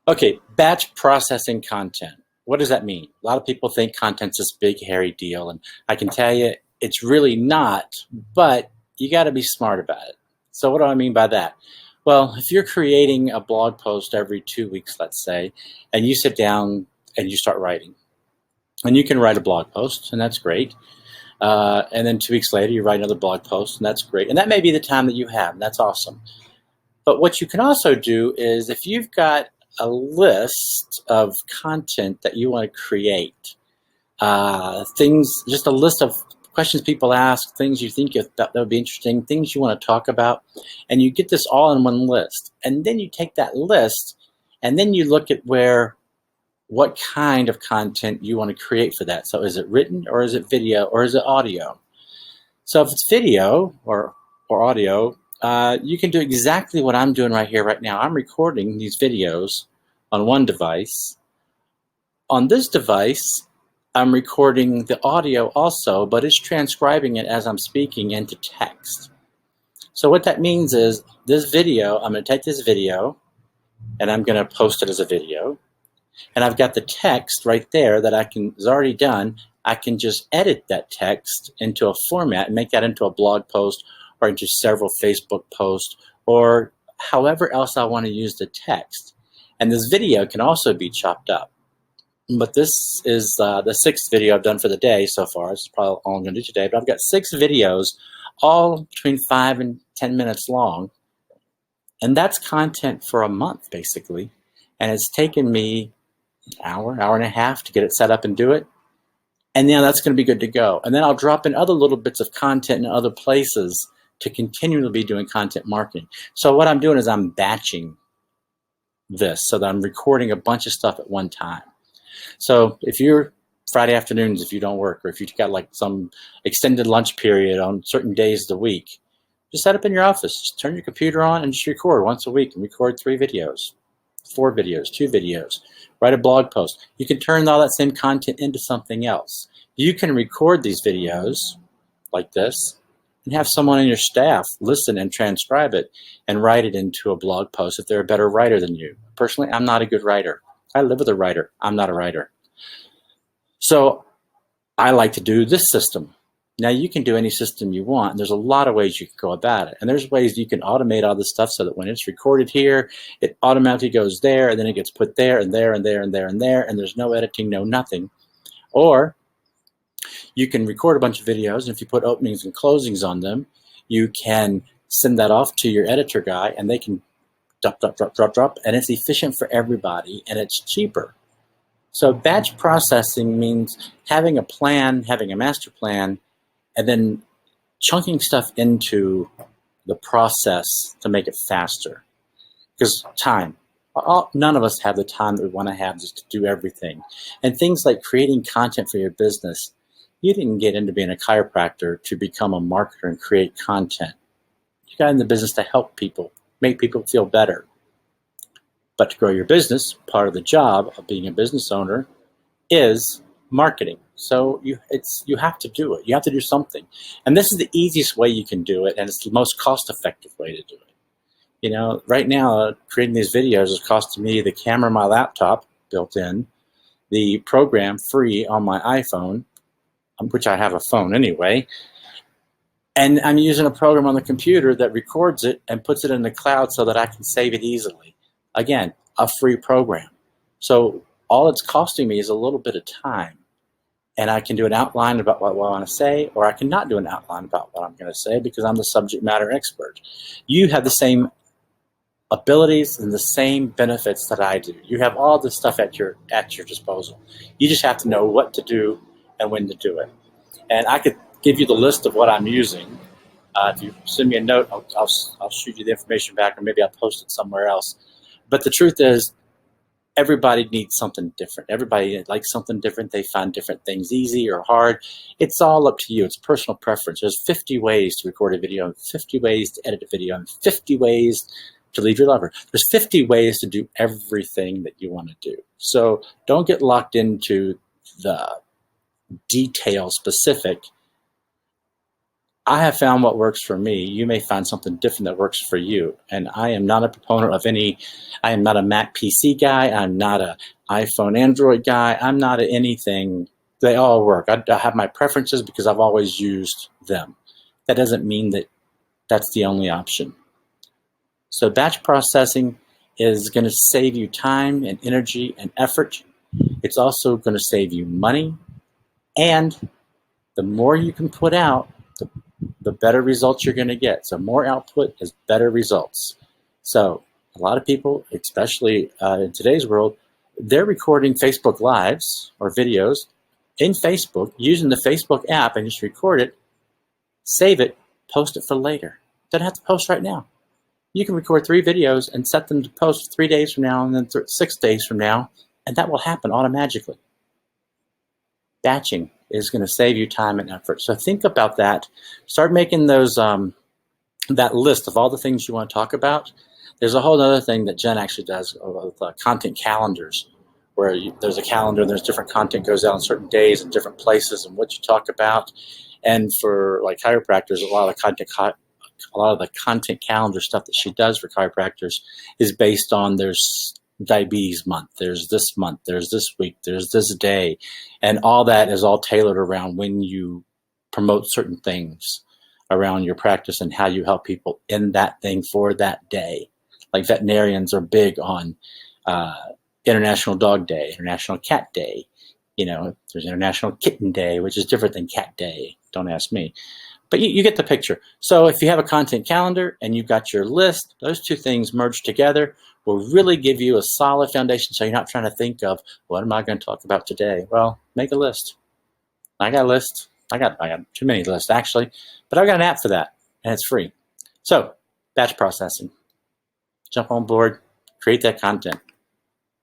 Okay, batch processing content. What does that mean? A lot of people think content's this big, hairy deal, and I can tell you it's really not, but you got to be smart about it. So, what do I mean by that? Well, if you're creating a blog post every 2 weeks, let's say, and you sit down and you start writing, and you can write a blog post, and that's great. And then 2 weeks later, you write another blog post, and that's great. And that may be the time that you have, and that's awesome. But what you can also do is if you've got a list of content that you want to create, things, just a list of questions people ask, things you think that would be interesting, things you want to talk about, and you get this all in one list. And then you take that list and then you look at what kind of content you want to create for that. So is it written or is it video or is it audio? So if it's video or audio, you can do exactly what I'm doing right here, right now. I'm recording these videos on one device. On this device, I'm recording the audio also, but it's transcribing it as I'm speaking into text. So what that means is this video, I'm going to take this video and I'm going to post it as a video. And I've got the text right there that is already done. I can just edit that text into a format and make that into a blog post or into several Facebook posts or however else I want to use the text. And this video can also be chopped up. But this is the sixth video I've done for the day so far. This is probably all I'm going to do today. But I've got 6 videos, all between 5 and 10 minutes long. And that's content for a month, basically. And it's taken me hour and a half to get it set up and do it. And now that's going to be good to go. And then I'll drop in other little bits of content in other places to continually be doing content marketing. So what I'm doing is I'm batching this so that I'm recording a bunch of stuff at one time. So if you're Friday afternoons, if you don't work, or if you've got like some extended lunch period on certain days of the week, just set up in your office, just turn your computer on and just record once a week and record 3 videos, 4 videos, 2 videos, write a blog post. You can turn all that same content into something else. You can record these videos like this and have someone on your staff listen and transcribe it and write it into a blog post if they're a better writer than you. Personally, I'm not a good writer. I live with a writer. I'm not a writer. So I like to do this system. Now you can do any system you want. And there's a lot of ways you can go about it. And there's ways you can automate all this stuff so that when it's recorded here, it automatically goes there and then it gets put there and there and there and there and there and there's no editing, no nothing. Or you can record a bunch of videos and if you put openings and closings on them, you can send that off to your editor guy and they can drop, and it's efficient for everybody and it's cheaper. So batch processing means having a plan, having a master plan, and then chunking stuff into the process to make it faster. Because time, none of us have the time that we want to have just to do everything. And things like creating content for your business, you didn't get into being a chiropractor to become a marketer and create content. You got in the business to help people, make people feel better. But to grow your business, part of the job of being a business owner is marketing. So you have to do it. You have to do something. And this is the easiest way you can do it, and it's the most cost-effective way to do it. You know, right now, creating these videos is costing me the camera on my laptop built in, the program free on my iPhone, which I have a phone anyway, and I'm using a program on the computer that records it and puts it in the cloud so that I can save it easily. Again, a free program. So all it's costing me is a little bit of time. And I can do an outline about what I want to say, or I can not do an outline about what I'm going to say because I'm the subject matter expert. You have the same abilities and the same benefits that I do. You have all this stuff at your disposal. You just have to know what to do and when to do it. And I could give you the list of what I'm using. If you send me a note, I'll shoot you the information back, or maybe I'll post it somewhere else. But the truth is, everybody needs something different. Everybody likes something different. They find different things easy or hard. It's all up to you. It's personal preference. There's 50 ways to record a video, and 50 ways to edit a video, and 50 ways to leave your lover. There's 50 ways to do everything that you want to do. So don't get locked into the detail specific. I have found what works for me. You may find something different that works for you. And I am not a proponent of I am not a Mac PC guy. I'm not a iPhone Android guy. I'm not a anything. They all work. I have my preferences because I've always used them. That doesn't mean that that's the only option. So batch processing is going to save you time and energy and effort. It's also going to save you money. And the more you can put out, the better results you're going to get. So more output is better results. So a lot of people, especially in today's world, they're recording Facebook Lives or videos in Facebook using the Facebook app and just record it, save it, post it for later. Don't have to post right now. You can record 3 videos and set them to post 3 days from now and then 6 days from now, and that will happen automatically. Batching is going to save you time and effort. So think about that. Start making those that list of all the things you want to talk about. There's a whole other thing that Jen actually does with content calendars, where there's a calendar and there's different content goes out on certain days and different places and what you talk about. And for like chiropractors, a lot of the content calendar stuff that she does for chiropractors is based on there's diabetes month, there's this month, there's this week, there's this day, and all that is all tailored around when you promote certain things around your practice and how you help people in that thing for that day. Like veterinarians are big on International Dog Day, International Cat Day. You know, there's International Kitten Day, which is different than Cat Day. Don't ask me. But you get the picture. So if you have a content calendar and you've got your list, those two things merged together will really give you a solid foundation so you're not trying to think of, what am I going to talk about today? Well, make a list. I got a list. I got too many lists, actually. But I've got an app for that, and it's free. So, batch processing. Jump on board. Create that content.